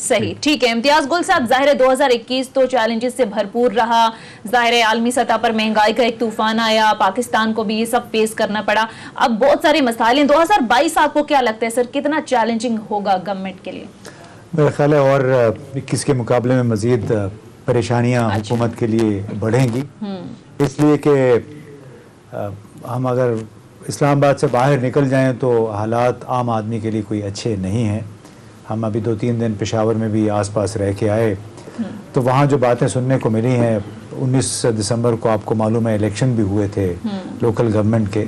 صحیح ٹھیک ہے. امتیاز گل صاحب, ظاہر ہے 2021 تو چیلنجز سے بھرپور رہا, ظاہر ہے عالمی سطح پر مہنگائی کا ایک طوفان آیا, پاکستان کو بھی یہ سب فیس کرنا پڑا, اب بہت سارے مسائل ہیں. 2022 آپ کو کیا لگتا ہے سر, کتنا چیلنجنگ ہوگا گورنمنٹ کے لیے؟ میرا خیال ہے اور 21 کے مقابلے میں مزید پریشانیاں حکومت کے لیے بڑھیں گی, اس لیے کہ ہم اگر اسلام آباد سے باہر نکل جائیں تو حالات عام آدمی کے لیے کوئی اچھے نہیں ہیں. ہم ابھی 2-3 دن پشاور میں بھی آس پاس رہ کے آئے, تو وہاں جو باتیں سننے کو ملی ہیں, 19 دسمبر کو آپ کو معلوم ہے الیکشن بھی ہوئے تھے لوکل گورنمنٹ کے,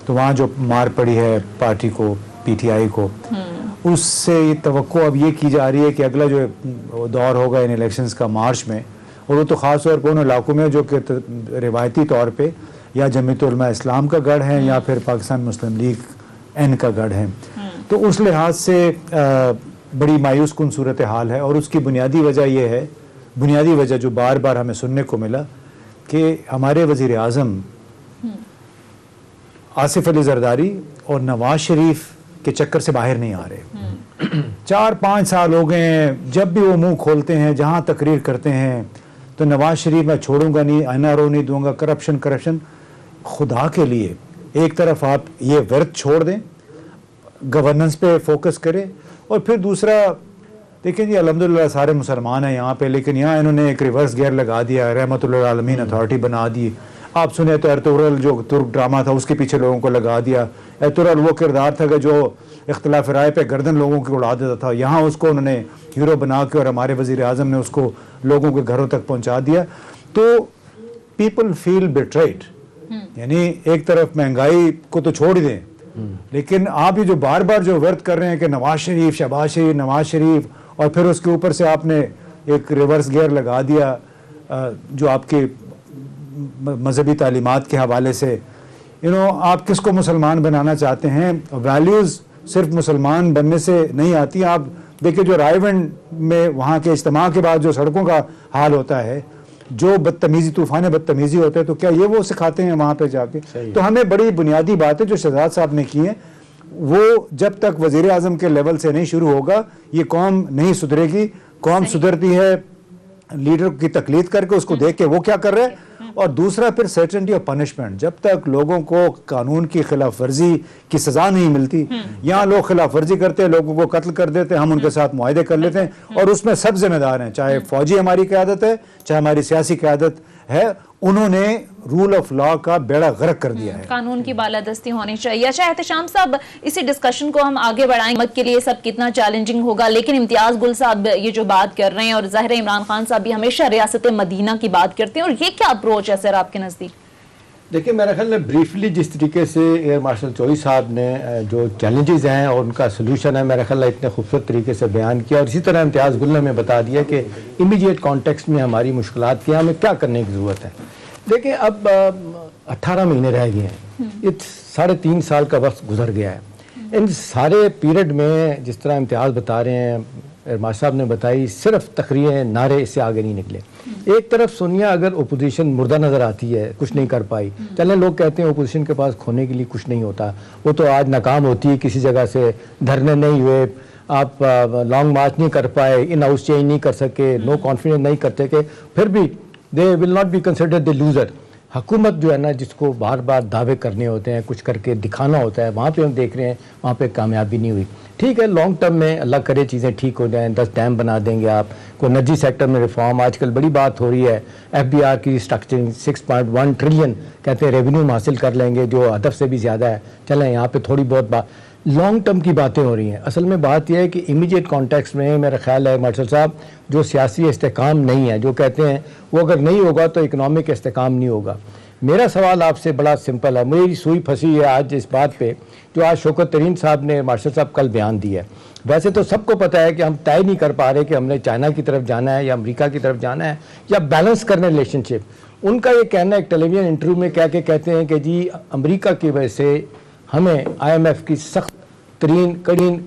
تو وہاں جو مار پڑی ہے پارٹی کو, پی ٹی آئی کو, اس سے یہ توقع اب یہ کی جا رہی ہے کہ اگلا جو دور ہوگا ان الیکشنز کا مارچ میں, اور وہ تو خاص طور پہ ان علاقوں میں جو کہ روایتی طور پہ یا جمعیت علماء اسلام کا گڑھ ہے یا پھر پاکستان مسلم لیگ این کا گڑھ ہے, تو اس لحاظ سے بڑی مایوس کن صورتحال ہے. اور اس کی بنیادی وجہ یہ ہے, بنیادی وجہ جو بار بار ہمیں سننے کو ملا, کہ ہمارے وزیر اعظم آصف علی زرداری اور نواز شریف کے چکر سے باہر نہیں آ رہے. 4-5 سال ہو گئے ہیں, جب بھی وہ منہ کھولتے ہیں, جہاں تقریر کرتے ہیں, تو نواز شریف میں چھوڑوں گا نہیں, این آر او نہیں دوں گا, کرپشن. خدا کے لیے ایک طرف آپ یہ ورت چھوڑ دیں, گورننس پہ فوکس کریں, اور پھر دوسرا دیکھیں جی الحمدللہ سارے مسلمان ہیں یہاں پہ, لیکن یہاں انہوں نے ایک ریورس گیئر لگا دیا, رحمت اللہ عالمین اتھارٹی بنا دی. آپ سنیں تو ارطغرل جو ترک ڈرامہ تھا اس کے پیچھے لوگوں کو لگا دیا. ارطغرل وہ کردار تھا کہ جو اختلاف رائے پہ گردن لوگوں کی اڑا دیتا تھا, یہاں اس کو انہوں نے ہیرو بنا کے, اور ہمارے وزیر اعظم نے اس کو لوگوں کے گھروں تک پہنچا دیا. تو پیپل فیل بیٹریڈ. یعنی ایک طرف مہنگائی کو تو چھوڑ دیں, لیکن آپ یہ جو بار بار جو ورت کر رہے ہیں کہ نواز شریف, شہباز شریف, نواز شریف, اور پھر اس کے اوپر سے آپ نے ایک ریورس گیئر لگا دیا جو آپ کی مذہبی تعلیمات کے حوالے سے, آپ کس کو مسلمان بنانا چاہتے ہیں؟ ویلیوز صرف مسلمان بننے سے نہیں آتی. آپ دیکھیں جو رائے ونڈ میں وہاں کے اجتماع کے بعد جو سڑکوں کا حال ہوتا ہے, جو بدتمیزی, طوفان بدتمیزی ہوتے ہیں, تو کیا یہ وہ سکھاتے ہیں وہاں پہ جا کے؟ تو ہمیں بڑی بنیادی باتیں جو شہزاد صاحب نے کی ہیں, وہ جب تک وزیر اعظم کے لیول سے نہیں شروع ہوگا یہ قوم نہیں سدھرے گی. قوم سدھرتی ہے لیڈر کی تقلید کر کے, اس کو دیکھ کے وہ کیا کر رہے ہیں, اور دوسرا پھر سرٹنٹی آف پنشمنٹ. جب تک لوگوں کو قانون کی خلاف ورزی کی سزا نہیں ملتی, یہاں لوگ خلاف ورزی کرتے ہیں, لوگوں کو قتل کر دیتے ہیں, ہم ان کے ساتھ معاہدے کر لیتے ہیں, اور اس میں سب ذمہ دار ہیں, چاہے فوجی ہماری قیادت ہے, چاہے ہماری سیاسی قیادت ہے, انہوں نے رول آف لا کا بیڑا غرق کر دیا ہے. قانون کی بالادستی ہونی چاہیے. اچھا احتشام صاحب, اسی ڈسکشن کو ہم آگے بڑھائیں, مت کے لیے سب کتنا چیلنجنگ ہوگا, لیکن امتیاز گل صاحب یہ جو بات کر رہے ہیں, اور ظاہر عمران خان صاحب بھی ہمیشہ ریاست مدینہ کی بات کرتے ہیں, اور یہ کیا اپروچ ہے سر آپ کے نزدیک؟ دیکھیں میرا خیال ہے بریفلی جس طریقے سے ایئر مارشل چوئی صاحب نے جو چیلنجز ہیں اور ان کا سلوشن ہے, میرا خیال ہے اتنے خوبصورت طریقے سے بیان کیا, اور اسی طرح امتیاز گل نے ہمیں بتا دیا کہ امیڈیٹ کانٹیکسٹ میں ہماری مشکلات کیا, ہمیں کیا کرنے کی ضرورت ہے. دیکھیں اب 18 مہینے رہ گئے ہیں, یہ 3.5 سال کا وقت گزر گیا ہے. ان سارے پیریڈ میں جس طرح امتیاز بتا رہے ہیں, ارماز صاحب نے بتائی, صرف تقریریں, نعرے, اس سے آگے نہیں نکلے. ایک طرف سونیا اگر اپوزیشن مردہ نظر آتی ہے, کچھ نہیں کر پائی, چلیں لوگ کہتے ہیں اپوزیشن کے پاس کھونے کے لیے کچھ نہیں ہوتا, وہ تو آج ناکام ہوتی ہے, کسی جگہ سے دھرنے نہیں ہوئے, آپ لانگ مارچ نہیں کر پائے, ان ہاؤس چینج نہیں کر سکے, نو کانفیڈنس نہیں کر سکے, پھر بھی they will not be considered the loser. حکومت جو ہے نا, جس کو بار بار دعوے کرنے ہوتے ہیں, کچھ کر کے دکھانا ہوتا ہے, وہاں پہ ہم دیکھ رہے ہیں وہاں پہ کامیابی نہیں ہوئی. ٹھیک ہے لانگ ٹرم میں اللہ کرے چیزیں ٹھیک ہو جائیں, 10 ڈیم بنا دیں گے آپ, کوئی انرجی سیکٹر میں ریفارم, آج کل بڑی بات ہو رہی ہے ایف بی آر کی اسٹرکچرنگ, 6.1 ٹریلین کہتے ہیں ریونیو حاصل کر لیں گے, جو ہدف سے بھی زیادہ ہے. چلیں یہاں پہ تھوڑی بہت بات لانگ ٹرم کی باتیں ہو رہی ہیں. اصل میں بات یہ ہے کہ امیڈیٹ کانٹیکسٹ میں میرا خیال ہے مارشل صاحب, جو سیاسی استحکام نہیں ہے, جو کہتے ہیں وہ اگر نہیں ہوگا تو اکنامک استحکام نہیں ہوگا. میرا سوال آپ سے بڑا سمپل ہے, میری سوئی پھنسی ہے آج اس بات پہ جو آج شوکت ترین صاحب نے, مارشل صاحب کل بیان دیا ہے. ویسے تو سب کو پتہ ہے کہ ہم طے نہیں کر پا رہے کہ ہم نے چائنا کی طرف جانا ہے یا امریکہ کی طرف جانا ہے یا بیلنس کرنا ہے ریلیشن شپ. ان کا یہ کہنا ہے ایک ٹیلی ویژن انٹرویو میں کیا کہ کہتے ہیں کہ جی امریکہ کی وجہ سے ہمیں آئی ایم ایف کی سخت ترین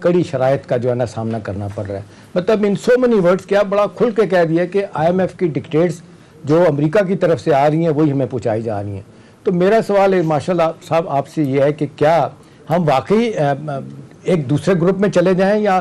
کڑی شرائط کا جو ہے نا سامنا کرنا پڑ رہا ہے. مطلب ان سو مینی ورڈز کیا بڑا کھل کے کہہ دیا کہ آئی ایم ایف کی ڈکٹیٹس جو امریکہ کی طرف سے آ رہی ہیں وہی ہمیں پہنچائی جا رہی ہیں. تو میرا سوال ہے ماشاء اللہ صاحب آپ سے یہ ہے کہ کیا ہم واقعی ایک دوسرے گروپ میں چلے جائیں یا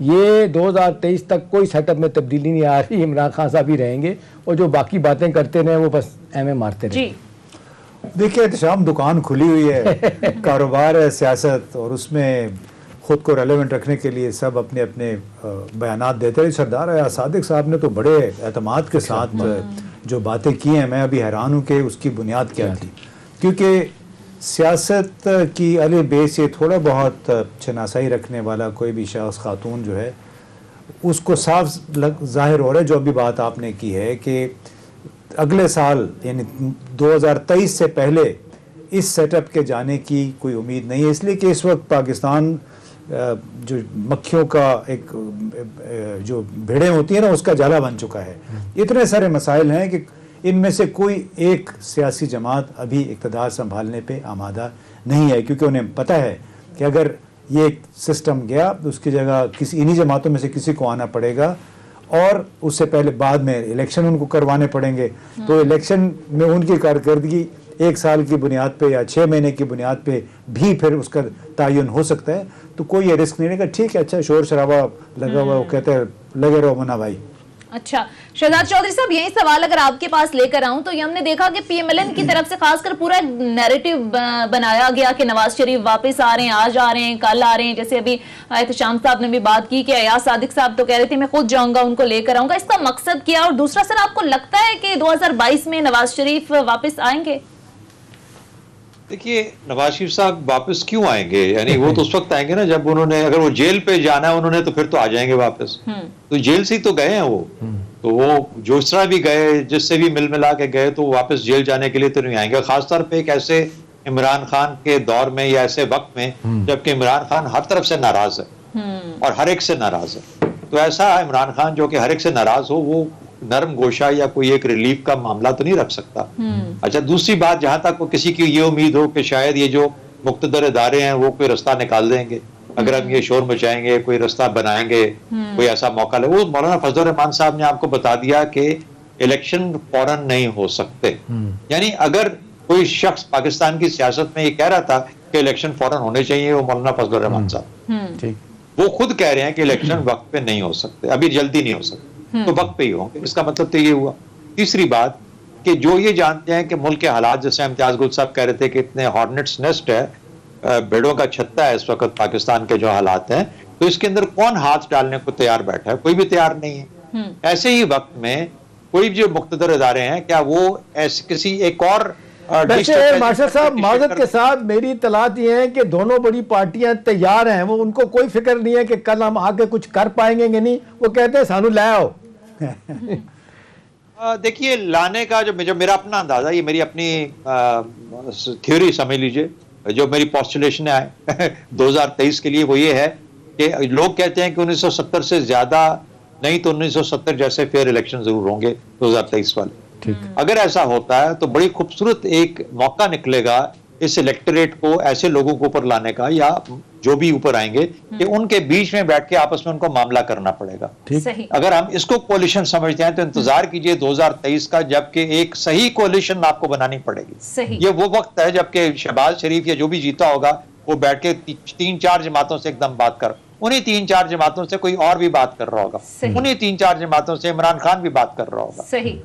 یہ 2023 تک کوئی سیٹ اپ میں تبدیلی نہیں آ رہی. عمران خان صاحب ہی رہیں گے اور جو باقی باتیں کرتے رہے وہ بس ایم اے مارتے رہے. دیکھیے احتشام دکان کھلی ہوئی ہے، کاروبار ہے سیاست، اور اس میں خود کو ریلیونٹ رکھنے کے لیے سب اپنے اپنے بیانات دیتے ہیں. سردار ایاز صادق صاحب نے تو بڑے اعتماد کے ساتھ جو باتیں کی ہیں، میں ابھی حیران ہوں کہ اس کی بنیاد کیا تھی. کیونکہ سیاست کی علی بے سے تھوڑا بہت شناسائی رکھنے والا کوئی بھی شخص، خاتون جو ہے، اس کو صاف ظاہر ہو رہا ہے جو ابھی بات آپ نے کی ہے کہ اگلے سال یعنی 2023 سے پہلے اس سیٹ اپ کے جانے کی کوئی امید نہیں ہے. اس لیے کہ اس وقت پاکستان جو مکھیوں کا ایک جو بھیڑیں ہوتی ہیں نا، اس کا جالا بن چکا ہے. اتنے سارے مسائل ہیں کہ ان میں سے کوئی ایک سیاسی جماعت ابھی اقتدار سنبھالنے پہ آمادہ نہیں ہے، کیونکہ انہیں پتہ ہے کہ اگر یہ ایک سسٹم گیا تو اس کی جگہ کسی انہی جماعتوں میں سے کسی کو آنا پڑے گا، اور اس سے پہلے بعد میں الیکشن ان کو کروانے پڑیں گے. تو الیکشن میں ان کی کارکردگی 1 سال کی بنیاد پہ یا 6 مہینے کی بنیاد پہ بھی پھر اس کا تعین ہو سکتا ہے. تو کوئی یہ رسک نہیں رہے گا. ٹھیک ہے، اچھا شور شرابہ لگا ہوا، وہ کہتے ہیں لگے رہو منا بھائی. اچھا شہزاد چودھری صاحب، یہی سوال اگر آپ کے پاس لے کر آؤں تو یہ ہم نے دیکھا کہ پی ایم ایل این کی طرف سے خاص کر پورا نیریٹو بنایا گیا کہ نواز شریف واپس آ رہے ہیں، آج آ رہے ہیں، کل آ رہے ہیں. جیسے ابھی احتشام صاحب نے بھی بات کی کہ ایاز صادق صاحب تو کہہ رہے تھے میں خود جاؤں گا، ان کو لے کر آؤں گا. اس کا مقصد کیا؟ اور دوسرا سر، آپ کو لگتا ہے کہ 2022 میں نواز شریف واپس آئیں گے؟ دیکھیے نواز شریف صاحب واپس کیوں آئیں گے؟ یعنی وہ تو اس وقت آئیں گے نا جب انہوں نے، اگر وہ جیل پہ جانا ہے انہوں نے تو پھر تو آ جائیں گے واپس. تو جیل سے ہی تو گئے ہیں وہ، تو وہ جو اس طرح بھی گئے، جس سے بھی مل ملا کے گئے، تو واپس جیل جانے کے لیے تو نہیں آئیں گے. خاص طور پہ ایک ایسے عمران خان کے دور میں یا ایسے وقت میں جبکہ عمران خان ہر طرف سے ناراض ہے اور ہر ایک سے ناراض ہے. تو ایسا عمران خان جو کہ ہر ایک سے ناراض ہو، وہ نرم گوشہ یا کوئی ایک ریلیف کا معاملہ تو نہیں رکھ سکتا. اچھا دوسری بات، جہاں تک وہ کسی کی یہ امید ہو کہ شاید یہ جو مقتدر ادارے ہیں وہ کوئی رستہ نکال دیں گے، اگر ہم یہ شور مچائیں گے، کوئی رستہ بنائیں گے، کوئی ایسا موقع لے. وہ مولانا فضل الرحمان صاحب نے آپ کو بتا دیا کہ الیکشن فوراً نہیں ہو سکتے. یعنی اگر کوئی شخص پاکستان کی سیاست میں یہ کہہ رہا تھا کہ الیکشن فوراً ہونے چاہیے، وہ مولانا فضل الرحمان صاحب وہ خود کہہ رہے ہیں کہ الیکشن وقت پہ نہیں ہو سکتے، ابھی جلدی نہیں ہو سکتے، تو وقت پہ ہی ہوں گے. اس کا مطلب تو یہ ہوا. تیسری بات کہ جو یہ جانتے ہیں کہ ملک کے حالات، جیسے امتیاز گل صاحب کہہ رہے تھے کہ اتنے ہارنٹس نیسٹ ہے، بھیڑوں کا چھتا ہے اس وقت پاکستان کے جو حالات ہیں، تو اس کے اندر کون ہاتھ ڈالنے کو تیار بیٹھا ہے؟ کوئی بھی تیار نہیں ہے. ایسے ہی وقت میں کوئی جو مقتدر ادارے ہیں، کیا وہ ایسے کسی ایک اور مارشل صاحب معذرت کے ساتھ میری اطلاعات یہ ہیں کہ دونوں بڑی پارٹیاں تیار ہیں، وہ ان کو کوئی فکر نہیں ہے کہ کل ہم آگے کچھ کر پائیں گے کہ نہیں. وہ کہتے ہیں سانو لے آؤ. دیکھیے لانے کا جو میرا اپنا اندازہ، یہ میری اپنی تھیوری سمجھ لیجئے، جو میری پوسٹولیشن ہے 2023 کے لیے، وہ یہ ہے کہ لوگ کہتے ہیں کہ 1970 سے زیادہ نہیں تو 1970 جیسے فیئر الیکشن ضرور ہوں گے 2023 والے. اگر ایسا ہوتا ہے تو بڑی خوبصورت ایک موقع نکلے گا اس الیکٹریٹ کو ایسے لوگوں کو اوپر لانے کا، یا جو بھی اوپر آئیں گے، کہ ان کے بیچ میں بیٹھ کے آپس میں ان کو معاملہ کرنا پڑے گا. اگر ہم اس کو کولیشن سمجھتے ہیں تو انتظار کیجئے 2023 کا، جبکہ ایک صحیح کولیشن آپ کو بنانی پڑے گی. یہ وہ وقت ہے جبکہ شہباز شریف یا جو بھی جیتا ہوگا وہ بیٹھ کے 3-4 جماعتوں سے ایک دم بات کر، انہیں 3-4 جماعتوں سے کوئی اور بھی بات کر رہا ہوگا، انہیں 3-4 جماعتوں سے عمران خان بھی بات کر رہا ہوگا.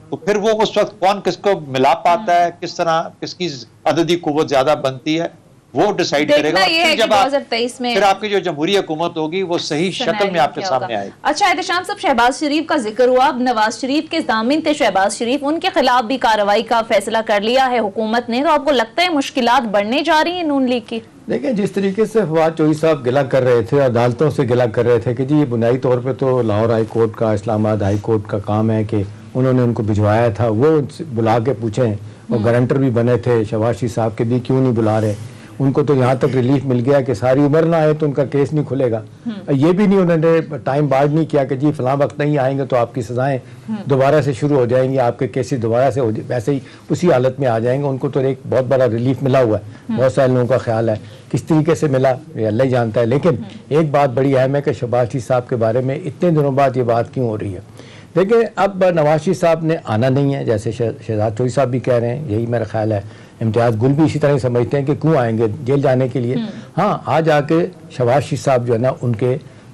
تو پھر وہ اس وقت کون کس کو ملا پاتا ہے، کس طرح کس کی عددی قوت زیادہ بنتی ہے، وہ ڈیسائیڈ کرے گا. جب پھر آپ کی جو جمہوری حکومت ہوگی وہ صحیح شکل میں آپ کے سامنے آئے گی. اچھا احتشام صاحب، شہباز شریف کا ذکر ہوا، اب نواز شریف کے ضامن تھے شہباز شریف، ان کے خلاف بھی کارروائی کا فیصلہ کر لیا ہے حکومت نے، تو آپ کو لگتا ہے مشکلات بڑھنے جا رہی ہیں نون لیگ کی؟ دیکھیں جس طریقے سے فواد چوہدری صاحب گلہ کر رہے تھے، عدالتوں سے گلہ کر رہے تھے کہ جی یہ بنیادی طور پہ تو لاہور ہائی کورٹ کا، اسلام آباد ہائی کورٹ کا کام ہے کہ انہوں نے ان کو بھجوایا تھا، وہ بلا کے پوچھیں، اور گارنٹر بھی بنے تھے شہباز شریف صاحب کے بھی، کیوں نہیں بلا رہے؟ ان کو تو یہاں تک ریلیف مل گیا کہ ساری عمر نہ آئے تو ان کا کیس نہیں کھلے گا. یہ بھی نہیں انہوں نے ٹائم بارڈ نہیں کیا کہ جی فلاں وقت نہیں آئیں گے تو آپ کی سزائیں دوبارہ سے شروع ہو جائیں گی، آپ کے کیسز دوبارہ سے ویسے ہی اسی حالت میں آ جائیں گے. ان کو تو ایک بہت بڑا ریلیف ملا ہوا ہے. بہت سارے لوگوں کا خیال ہے کس طریقے سے ملا یہ اللہ ہی جانتا ہے. لیکن ایک بات بڑی اہم ہے کہ شہباز شریف صاحب کے بارے میں اتنے دنوں بعد یہ بات کیوں ہو رہی ہے. دیکھیں اب نواز شریف صاحب نے آنا نہیں ہے، جیسے شہزاد چودھری صاحب بھی کہہ رہے ہیں، یہی میرا خیال ہے. امتیاز گل بھی اسی طرح سمجھتے ہیں کہ کیوں آئیں گے جیل جانے کے لیے. ہاں آج آ کے شہباز شریف صاحب جو ہے نا ان کے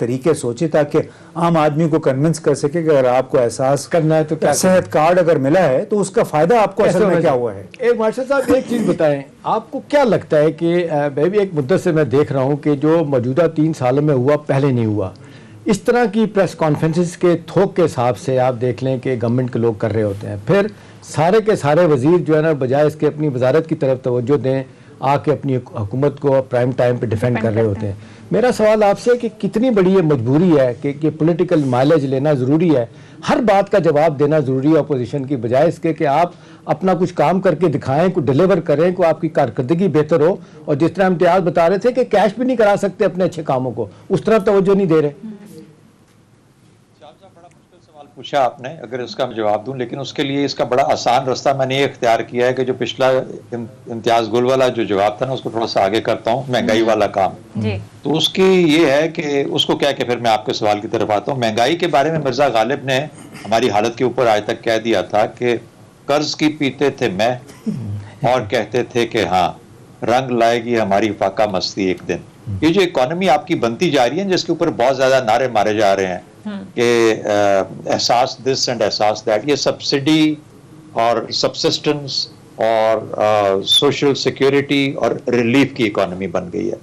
طریقے سوچے تاکہ عام آدمی کو کنونس کر سکے کہ اگر آپ کو احساس کرنا ہے تو کیا صحت کارڈ اگر ملا ہے تو اس کا فائدہ آپ کو اصل میں کیا ہوا ہے. ایک مارشل صاحب ایک چیز بتائیں, آپ کو کیا لگتا ہے کہ میں بھی ایک مدت سے میں دیکھ رہا ہوں کہ جو موجودہ 3 سالوں میں ہوا پہلے نہیں ہوا, اس طرح کی پریس کانفرنسز کے تھوک کے حساب سے آپ دیکھ لیں کہ گورنمنٹ کے لوگ کر رہے ہوتے ہیں, پھر سارے کے سارے وزیر جو ہے نا بجائے اس کے اپنی وزارت کی طرف توجہ دیں آ کے اپنی حکومت کو پرائم ٹائم پہ ڈیفینڈ کر رہے ہوتے ہیں. میرا سوال آپ سے کہ کتنی بڑی یہ مجبوری ہے کہ پولیٹیکل مائلیج لینا ضروری ہے, ہر بات کا جواب دینا ضروری ہے اپوزیشن کی, بجائے اس کے کہ آپ اپنا کچھ کام کر کے دکھائیں, کو ڈیلیور کریں, کو آپ کی کارکردگی بہتر ہو. اور جس طرح امتیاز بتا رہے تھے کہ کیش بھی نہیں کرا سکتے اپنے اچھے کاموں کو, اس طرح توجہ نہیں دے رہے. پوچھا آپ نے, اگر اس کا میں جواب دوں, لیکن اس کے لیے اس کا بڑا آسان راستہ میں نے یہ اختیار کیا ہے کہ جو پچھلا امتیاز گل والا جو جواب تھا نا اس کو تھوڑا سا آگے کرتا ہوں, مہنگائی والا کام. تو اس کی یہ ہے کہ اس کو کیا کہ پھر میں آپ کے سوال کی طرف آتا ہوں. مہنگائی کے بارے میں مرزا غالب نے ہماری حالت کے اوپر آج تک کہہ دیا تھا کہ قرض کی پیتے تھے میں اور کہتے تھے کہ ہاں رنگ لائے گی ہماری فاقہ مستی ایک دن. یہ جو اکانومی آپ کی بنتی جا رہی ہے جس کے اوپر بہت زیادہ نعرے مارے جا رہے ہیں کہ احساس دس اینڈ احساس دیٹ, یہ سبسڈی اور سبسسٹنس اور سوشل سیکیورٹی اور ریلیف کی اکانومی بن گئی ہے.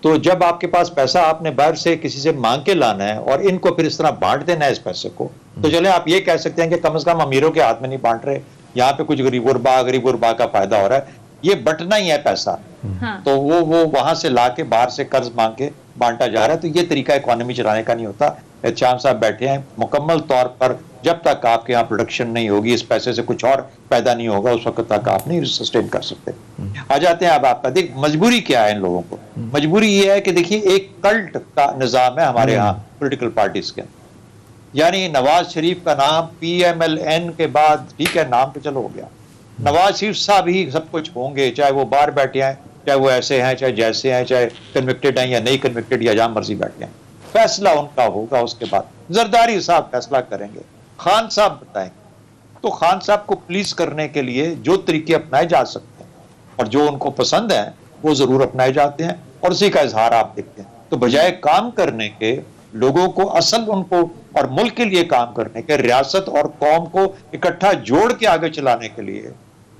تو جب آپ کے پاس پیسہ آپ نے باہر سے کسی سے مانگ کے لانا ہے اور ان کو پھر اس طرح بانٹ دینا ہے اس پیسے کو, تو چلیں آپ یہ کہہ سکتے ہیں کہ کم از کم امیروں کے ہاتھ میں نہیں بانٹ رہے, یہاں پہ کچھ غریب غربا کا فائدہ ہو رہا ہے. یہ بٹنا ہی ہے پیسہ, تو وہ وہاں سے لا کے باہر سے قرض مانگ کے بانٹا جا رہا ہے. تو یہ طریقہ اکانومی چلانے کا نہیں ہوتا. احتشام صاحب بیٹھے ہیں, مکمل طور پر جب تک آپ کے یہاں پروڈکشن نہیں ہوگی, اس پیسے سے کچھ اور پیدا نہیں ہوگا, اس وقت تک آپ نہیں سسٹین کر سکتے. آ جاتے ہیں اب آپ کا دیکھ مجبوری کیا ہے ان لوگوں کو. مجبوری یہ ہے کہ دیکھیے ایک کلٹ کا نظام ہے ہمارے یہاں پولیٹیکل پارٹیز کے, یعنی نواز شریف کا نام PMLN کے بعد ٹھیک ہے نام تو چلو ہو گیا, نواز شریف صاحب ہی سب کچھ ہوں گے, چاہے وہ باہر بیٹھے ہیں, چاہے وہ ایسے ہیں, چاہے جیسے ہیں, چاہے کنوکٹڈ ہیں یا نہیں کنوکٹڈ یا جہاں مرضی بیٹھے ہیں. فیصلہ ان کا ہوگا, اس کے بعد زرداری صاحب فیصلہ کریں گے, خان صاحب بتائیں گے. تو خان صاحب کو پلیز کرنے کے لیے جو طریقے اپنائے جا سکتے ہیں اور جو ان کو پسند ہیں وہ ضرور اپنائے جاتے ہیں, اور اسی کا اظہار آپ دیکھتے ہیں. تو بجائے کام کرنے کے لوگوں کو اصل ان کو اور ملک کے لیے کام کرنے کے, ریاست اور قوم کو اکٹھا جوڑ کے آگے چلانے کے لیے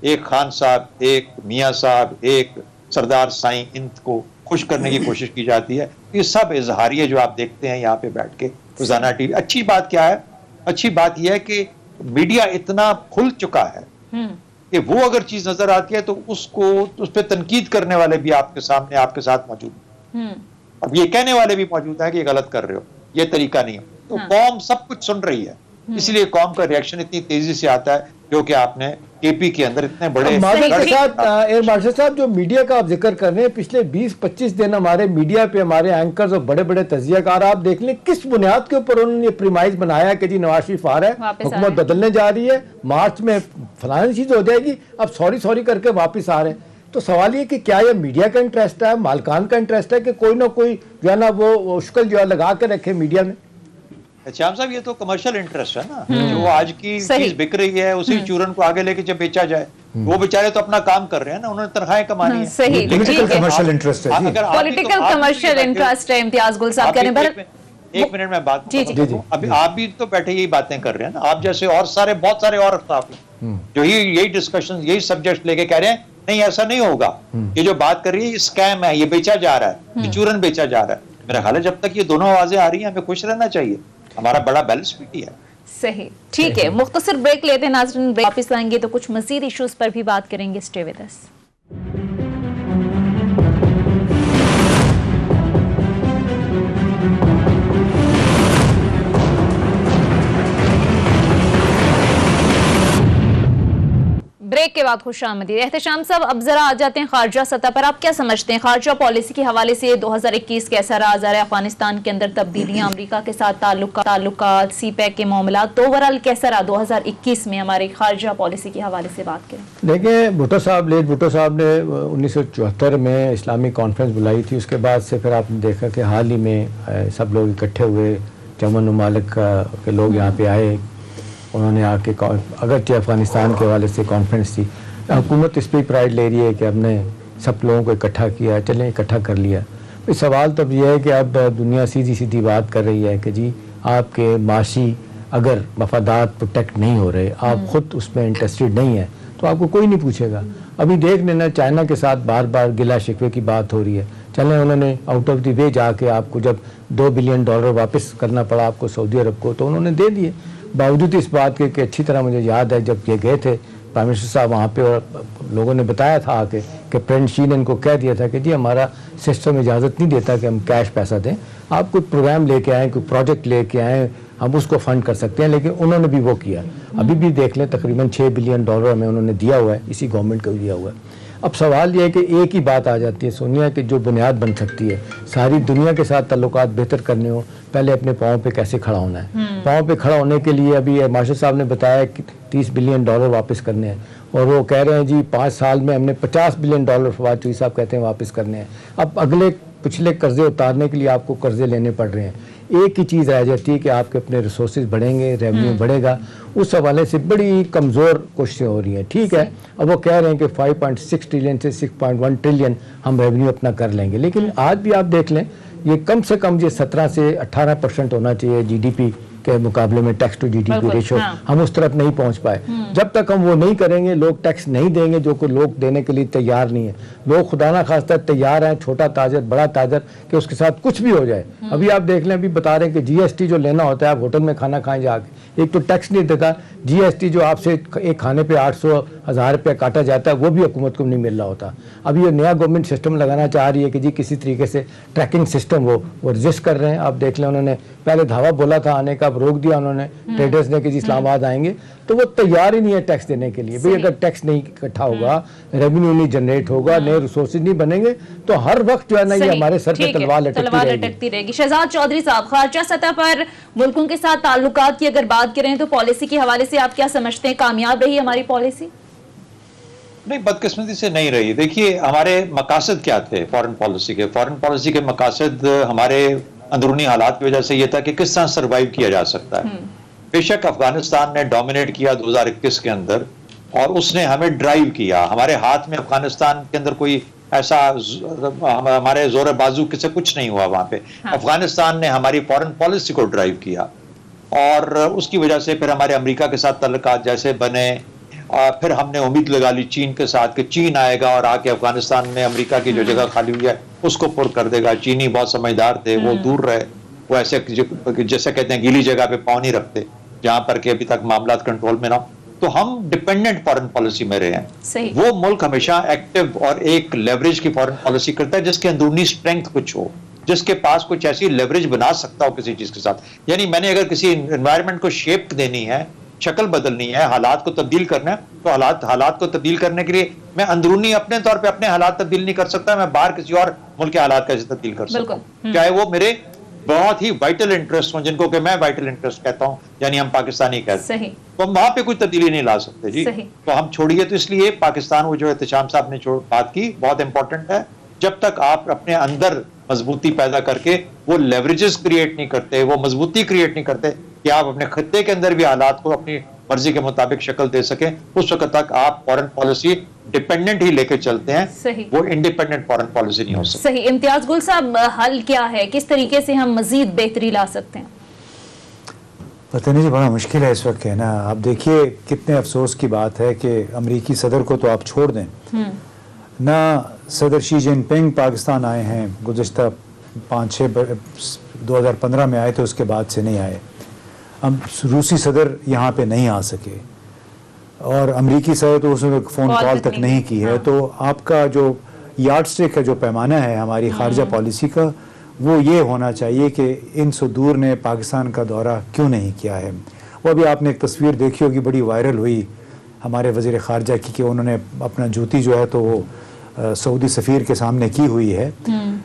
ایک خان صاحب, ایک میاں صاحب, ایک سردار سائیں, ان کو خوش کرنے کی کوشش کی جاتی ہے. یہ سب اظہاریہ جو آپ دیکھتے ہیں یہاں پہ بیٹھ کے روزانہ ٹی وی. اچھی بات کیا ہے, اچھی بات یہ ہے کہ میڈیا اتنا کھل چکا ہے کہ وہ اگر چیز نظر آتی ہے تو اس پہ تنقید کرنے والے بھی آپ کے سامنے آپ کے ساتھ موجود ہیں, اب یہ کہنے والے بھی موجود ہیں کہ یہ غلط کر رہے ہو, یہ طریقہ نہیں ہے. تو قوم سب کچھ سن رہی ہے, اس لیے قوم کا ریئیکشن اتنی تیزی سے آتا ہے, جو کہ آپ نے KP کے اندر اتنے بڑے ایئر مارشل صاحب جو میڈیا کا آپ ذکر کر رہے ہیں, پچھلے 20-25 دن ہمارے میڈیا پہ ہمارے اینکرز اور بڑے بڑے تجزیہ کار آپ دیکھ لیں کس بنیاد کے اوپر انہوں نے یہ پریمائز بنایا کہ جی نواز شریف آ رہا ہے, حکومت بدلنے جا رہی ہے, مارچ میں فلانی چیز ہو جائے گی, اب سوری کر کے واپس آ رہے ہیں. تو سوال یہ کہ کیا یہ میڈیا کا انٹرسٹ ہے, مالکان کا انٹرسٹ ہے کہ کوئی نہ کوئی جو ہے نا وہ شکل جو ہے لگا کے رکھے میڈیا میں. شام صاحب یہ تو کمرشل انٹرسٹ ہے نا, جو آج کی چیز بک رہی ہے اسی چورن کو آگے لے کے جب بیچا جائے, وہ بیچارے تو اپنا کام کر رہے ہیں نا, انہوں نے تنخواہیں کمانی ہیں. پولیٹیکل کمرشل انٹرسٹ ہے, پولیٹیکل کمرشل انٹرسٹ ہے. امتیاز گل صاحب کہنے پر ایک منٹ میں بات ابھی آپ بھی تو بیٹھے یہی باتیں کر رہے ہیں نا, آپ جیسے اور بہت سارے اور افراد جو یہی ڈسکشن یہی سبجیکٹ لے کے کہہ رہے ہیں نہیں ایسا نہیں ہوگا, یہ جو بات کر رہی ہے یہ اسکیم ہے, یہ بیچا جا رہا ہے, یہ چورن بیچا جا رہا ہے. میرا خیال ہے جب تک یہ دونوں آوازیں آ رہی ہیں ہمیں خوش رہنا چاہیے, ہمارا بڑا بیلنس بھی ہے. صحیح, ٹھیک ہے, مختصر بریک لیتے ہیں ناظرین, واپس آئیں گے تو کچھ مزید ایشوز پر بھی بات کریں گے. Stay with us. بریک کے بعد خوش آمدید. احتشام صاحب اب ذرا آ جاتے ہیں خارجہ سطح پر, آپ کیا سمجھتے ہیں خارجہ پالیسی کے حوالے سے 2021 کیسا رہا؟ ظاہر ہے افغانستان کے اندر تبدیلیاں, امریکہ کے ساتھ تعلقات, CPEC کے معاملات, تو اوورآل کیسا رہا 2021 میں ہماری خارجہ پالیسی کے حوالے سے بات کریں؟ دیکھیں بھٹو صاحب نے 1974 میں اسلامی کانفرنس بلائی تھی, اس کے بعد سے پھر آپ نے دیکھا کہ حال ہی میں سب لوگ اکٹھے ہوئے, چمن ممالک کے لوگ یہاں پہ آئے, انہوں نے آ کے اگرچہ افغانستان کے حوالے سے کانفرنس تھی, حکومت اس پہ پرائڈ لے رہی ہے کہ ہم نے سب لوگوں کو اکٹھا کیا, چلیں اکٹھا کر لیا, سوال تو اب یہ ہے کہ اب دنیا سیدھی سیدھی بات کر رہی ہے کہ جی آپ کے معاشی اگر مفادات پروٹیکٹ نہیں ہو رہے، آپ خود اس میں انٹرسٹڈ نہیں ہیں، تو آپ کو کوئی نہیں پوچھے گا. ابھی دیکھ لینا چائنا کے ساتھ بار بار گلا شکوے کی بات ہو رہی ہے، چلیں انہوں نے آؤٹ آف دی وے جا کے آپ کو جب $2 بلین واپس کرنا پڑا آپ کو سعودی عرب کو، تو انہوں نے دے دیے. باوجود اس بات کے کہ اچھی طرح مجھے یاد ہے جب یہ گئے تھے پرائم منسٹر صاحب وہاں پہ، اور لوگوں نے بتایا تھا آ کے کہ پرنٹ شی نے ان کو کہہ دیا تھا کہ جی ہمارا سسٹم اجازت نہیں دیتا کہ ہم کیش پیسہ دیں، آپ کوئی پروگرام لے کے آئیں، کوئی پروجیکٹ لے کے آئیں، ہم اس کو فنڈ کر سکتے ہیں. لیکن انہوں نے بھی وہ کیا. ابھی بھی دیکھ لیں تقریباً $6 بلین ہمیں انہوں نے دیا ہوا ہے، اسی گورنمنٹ کو دیا ہوا ہے. اب سوال یہ ہے کہ ایک ہی بات آ جاتی ہے سونیا کہ جو بنیاد بن سکتی ہے ساری دنیا کے ساتھ تعلقات بہتر کرنے ہوں، پہلے اپنے پاؤں پہ کیسے کھڑا ہونا ہے. پاؤں پہ کھڑا ہونے کے لیے ابھی مارشل صاحب نے بتایا کہ $30 بلین واپس کرنے ہیں، اور وہ کہہ رہے ہیں جی 5 سال میں ہم نے $50 بلین فواد چوہی صاحب کہتے ہیں واپس کرنے ہیں. اب اگلے پچھلے قرضے اتارنے کے لیے آپ کو قرضے لینے پڑ رہے ہیں. ایک ہی چیز رہ جاتی ہے کہ آپ کے اپنے ریسورسز بڑھیں گے، ریونیو بڑھے گا. اس حوالے سے بڑی کمزور کوششیں ہو رہی ہیں. ٹھیک ہے، اب وہ کہہ رہے ہیں کہ 5.6 ٹریلین سے 6.1 ٹریلین ہم ریونیو اپنا کر لیں گے، لیکن آج بھی آپ دیکھ لیں یہ کم سے کم یہ 17 سے 18% ہونا چاہیے جی ڈی پی کے مقابلے میں tax to G D P ratio. ہم اس طرف نہیں پہنچ پائے. جب تک ہم وہ نہیں کریں گے، لوگ ٹیکس نہیں دیں گے جو کہ لوگ دینے کے لیے تیار نہیں ہیں. لوگ خدا نہ خواستہ تیار ہیں، چھوٹا تاجر بڑا تاجر، کہ اس کے ساتھ کچھ بھی ہو جائے. ابھی آپ دیکھ لیں، ابھی بتا رہے ہیں کہ جی ایس ٹی جو لینا ہوتا ہے، آپ ہوٹل میں کھانا کھائیں جا کے، ایک تو ٹیکس نہیں دیتا، جی ایس ٹی جو آپ سے ایک کھانے پہ 800,000 روپیہ کاٹا جاتا ہے وہ بھی حکومت کو نہیں مل رہا ہوتا. ابھی یہ نیا گورنمنٹ سسٹم لگانا چاہ رہی ہے کہ جی کسی طریقے سے ٹریکنگ سسٹم وہ رجسٹ کر رہے ہیں. آپ دیکھ لیں انہوں نے پہلے دھاوا بولا تھا آنے کا، اب روک دیا انہوں نے ٹریڈرز نے کہ جی اسلام آباد آئیں گے، تو وہ تیار ہی نہیں ہے ٹیکس دینے کے لیے. بھئی اگر ٹیکس نہیں اکٹھا ہوگا، ریونیو نہیں جنریٹ ہوگا، نئے ریسورسز نہیں بنیں گے، تو ہر وقت جو ہے نا یہ ہمارے سر پہ تلوار لٹکتی رہے گی. شہزاد چودھری صاحب، خارجہ سطح پر ملکوں کے ساتھ تعلقات کی اگر بات کریں تو پالیسی کے حوالے سے آپ کیا سمجھتے ہیں؟ کامیاب رہی ہماری پالیسی؟ نہیں، بدقسمتی سے نہیں رہی. دیکھیے ہمارے مقاصد کیا تھے فارن پالیسی کے؟ فارن پالیسی کے مقاصد ہمارے اندرونی حالات کی وجہ سے یہ تھا کہ کس طرح سروائیو کیا جا سکتا ہے. بے شک افغانستان نے ڈومینیٹ کیا 2021 کے اندر، اور اس نے ہمیں ڈرائیو کیا. ہمارے ہاتھ میں افغانستان کے اندر کوئی ایسا ہمارے زور بازو سے کچھ نہیں ہوا وہاں پہ. افغانستان نے ہماری فارن پالیسی کو ڈرائیو کیا، اور اس کی وجہ سے پھر ہمارے امریکہ کے ساتھ تعلقات جیسے بنے. پھر ہم نے امید لگا لی چین کے ساتھ کہ چین آئے گا اور آ کے افغانستان میں امریکہ کی جو جگہ خالی ہوئی ہے اس کو پر کر دے گا. چینی بہت سمجھدار تھے، وہ دور رہے. وہ ایسے جیسے کہتے ہیں گیلی جگہ پہ پاؤں نہیں رکھتے جہاں پر کہ ابھی تک معاملات کنٹرول میں نہ ہو. تو ہم ڈیپینڈنٹ فارن پالیسی میں رہے ہیں. وہ ملک ہمیشہ ایکٹیو اور ایک لیوریج کی فارن پالیسی کرتا ہے جس کے اندرونی اسٹرینتھ کچھ ہو، جس کے پاس کچھ ایسی لیوریج بنا سکتا ہو کسی چیز کے ساتھ. یعنی میں نے اگر کسی انوائرمنٹ کو شیپ دینی ہے، شکل بدلنی ہے، حالات کو تبدیل کرنا ہے، تو حالات کو تبدیل کرنے کے لیے میں اندرونی اپنے طور پہ اپنے حالات تبدیل نہیں کر سکتا. میں باہر کسی اور ملک کے حالات کیسے تبدیل کر سکتا ہوں، چاہے وہ میرے بہت ہی وائٹل انٹرسٹ ہوں، جن کو کہ میں وائٹل انٹرسٹ کہتا ہوں، یعنی ہم پاکستانی کہتے ہیں. تو ہم وہاں پہ کوئی تبدیلی نہیں لا سکتے جی. تو ہم چھوڑیے. تو اس لیے پاکستان، وہ جو احتشام صاحب نے بات کی، بہت امپورٹنٹ ہے. جب تک آپ اپنے اندر مضبوطی پیدا کر کے وہ لیوریجز کریٹ نہیں کرتے، وہ مضبوطی کریٹ نہیں کرتے کہ آپ اپنے خطے کے اندر بھی حالات کو اپنی مرضی کے مطابق شکل دے سکیں، اس وقت تک آپ فارن پالیسی ڈیپینڈنٹ ہی لے کے چلتے ہیں. وہ انڈیپینڈنٹ فارن پالیسی نہیں ہو سکتی. صحیح. امتیاز گل صاحب، حل کیا ہے؟ کس طریقے سے ہم مزید بہتری لا سکتے ہیں؟ پتہ نہیں جی، بڑا مشکل ہے اس وقت کہنا. آپ دیکھیے کتنے افسوس کی بات ہے کہ امریکی صدر کو تو آپ چھوڑ دیں، نہ صدر شی جن پنگ پاکستان آئے ہیں. گزشتہ 2015 میں آئے تھے، اس کے بعد سے نہیں آئے. روسی صدر یہاں پہ نہیں آ سکے، اور امریکی صدر تو اس نے فون کال تک نہیں کی ہے. تو آپ کا جو یارڈ اسٹک کا جو پیمانہ ہے ہماری خارجہ پالیسی کا، وہ یہ ہونا چاہیے کہ ان صدور نے پاکستان کا دورہ کیوں نہیں کیا ہے. وہ ابھی آپ نے ایک تصویر دیکھی ہوگی، بڑی وائرل ہوئی ہمارے وزیر خارجہ کی، کہ انہوں نے اپنا جوتی جو ہے تو وہ سعودی سفیر کے سامنے کی ہوئی ہے.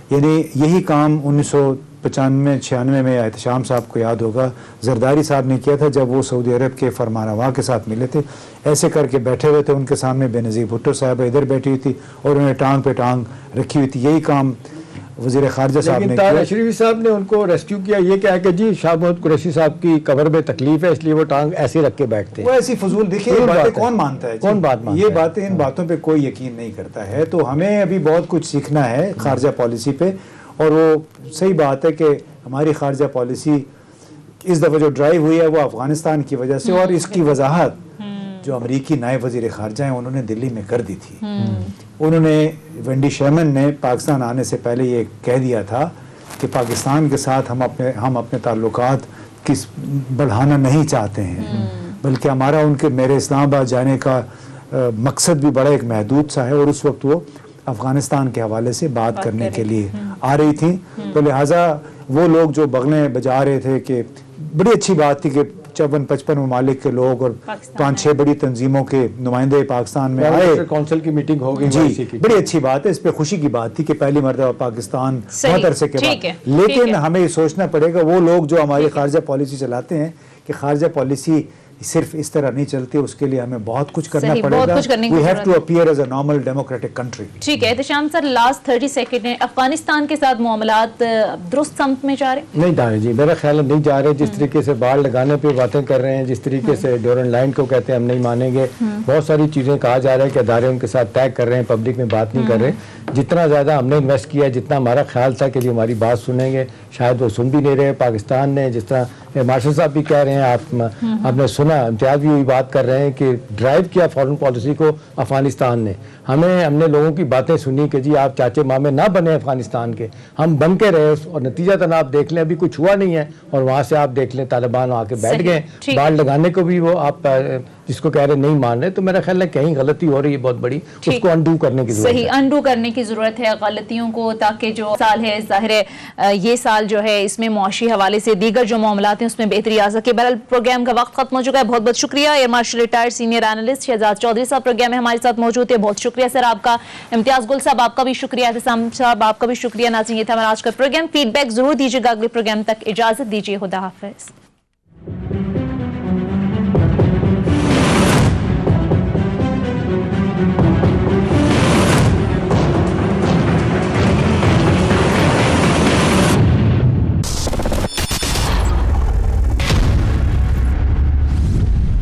یعنی یہی کام 1995-96 میں احتشام صاحب کو یاد ہوگا زرداری صاحب نے کیا تھا جب وہ سعودی عرب کے فرمانروا کے ساتھ ملے تھے. ایسے کر کے بیٹھے ہوئے تھے ان کے سامنے، بے نظیر بھٹو صاحبہ ادھر بیٹھی ہوئی تھی اور انہیں ٹانگ پہ ٹانگ رکھی ہوئی تھی. یہی کام وزیر خارجہ صاحب نے کیا. لیکن شریفی صاحب نے ان کو ریسکیو کیا، یہ کہا کہ جی شاہ محمود قریشی صاحب کی قبر میں تکلیف ہے اس لیے وہ ٹانگ ایسے رکھ کے بیٹھتے ہیں. وہ ایسی فضول، دیکھیے یہ باتیں کون مانتا ہے؟ کون بات مانتا ہے؟ یہ باتیں، ان باتوں پہ کوئی یقین نہیں کرتا ہے. تو ہمیں ابھی بہت کچھ سیکھنا ہے خارجہ پالیسی پہ، اور وہ صحیح بات ہے کہ ہماری خارجہ پالیسی اس دفعہ جو ڈرائیو ہوئی ہے وہ افغانستان کی وجہ سے، اور اس کی وضاحت جو امریکی نائب وزیر خارجہ ہیں انہوں نے دلی میں کر دی تھی. انہوں نے وینڈی شرمن نے پاکستان آنے سے پہلے یہ کہہ دیا تھا کہ پاکستان کے ساتھ ہم اپنے تعلقات بڑھانا نہیں چاہتے ہیں، بلکہ ہمارا میرے اسلام آباد جانے کا مقصد بھی بڑا ایک محدود سا ہے، اور اس وقت وہ افغانستان کے حوالے سے بات کرنے کے لیے آ رہی تھیں. تو لہٰذا وہ لوگ جو بغلیں بجا رہے تھے کہ بڑی اچھی بات تھی کہ 54-55 ممالک کے لوگ اور 5-6 بڑی تنظیموں کے نمائندے پاکستان میں آئے، کونسل کی میٹنگ ہو گئی. جی بڑی اچھی بات ہے، اس پہ خوشی کی بات تھی کہ پہلی مرتبہ پاکستان بہت عرصے کے بعد. لیکن ہمیں یہ سوچنا پڑے گا وہ لوگ جو ہماری خارجہ پالیسی چلاتے ہیں کہ خارجہ پالیسی صرف اس طرح نہیں چلتی، اس کے لیے ہمیں بہت کچھ کرنا پڑے گا. We have to appear as a normal democratic country. ٹھیک ہے احتشام سر، لاسٹ 30 سیکنڈ ہیں، افغانستان کے ساتھ معاملات درست سمت میں جا رہے ہیں؟ نہیں جا رہے جی، میرا خیال ہے نہیں جا رہے. جس طریقے سے باڑ لگانے پہ باتیں کر رہے ہیں، جس طریقے سے ڈیورنڈ لائن کو کہتے ہیں ہم نہیں مانیں گے، بہت ساری چیزیں کہا جا رہا ہے کہ ادارے ان کے ساتھ طے کر رہے ہیں، پبلک میں بات نہیں کر رہے. جتنا زیادہ ہم نے انویسٹ کیا ہے، جتنا ہمارا خیال تھا کہ جی ہماری بات سنیں گے، شاید وہ سن بھی نہیں رہے. پاکستان نے جس طرح مارشل صاحب بھی کہہ رہے ہیں، آپ نے سنا، امتیاز بھی وہی بات کر رہے ہیں کہ ڈرائیو کیا فارن پالیسی کو افغانستان نے. ہم نے لوگوں کی باتیں سنی کہ جی آپ چاچے مامے نہ بنے افغانستان کے، ہم بن کے رہے، اور نتیجہ تن آپ دیکھ لیں ابھی کچھ ہوا نہیں ہے. اور وہاں سے آپ دیکھ لیں طالبان آ کے بیٹھ گئے، باڑ لگانے کو بھی وہ آپ جس کو کہہ رہے نہیں مان رہے. تو میرا خیال ہے کہیں غلطی ہو رہی ہے بہت بڑی، اس کو انڈو کرنے کی ضرورت ہے. صحیح، انڈو کرنے کی ضرورت ہے غلطیوں کو، تاکہ جو سال ہے ظاہر ہے یہ سال جو ہے اس میں معاشی حوالے سے دیگر جو معاملات ہیں اس میں بہتری آ سکے. بہرحال پروگرام کا وقت ختم ہو چکا ہے. بہت بہت شکریہ air marshal retired senior analyst Shahzad Chaudhry صاحب پروگرام میں ہمارے ساتھ موجود تھے. بہت شکریہ سر آپ کا. امتیاز گل صاحب آپ کا بھی شکریہ. احتشام صاحب آپ کا بھی شکریہ. ناظرین یہ تھا ہمارا آج کا پروگرام. فیڈ بیک ضرور دیجیے گا. اگلے پروگرام تک اجازت دیجیے. خدا حافظ.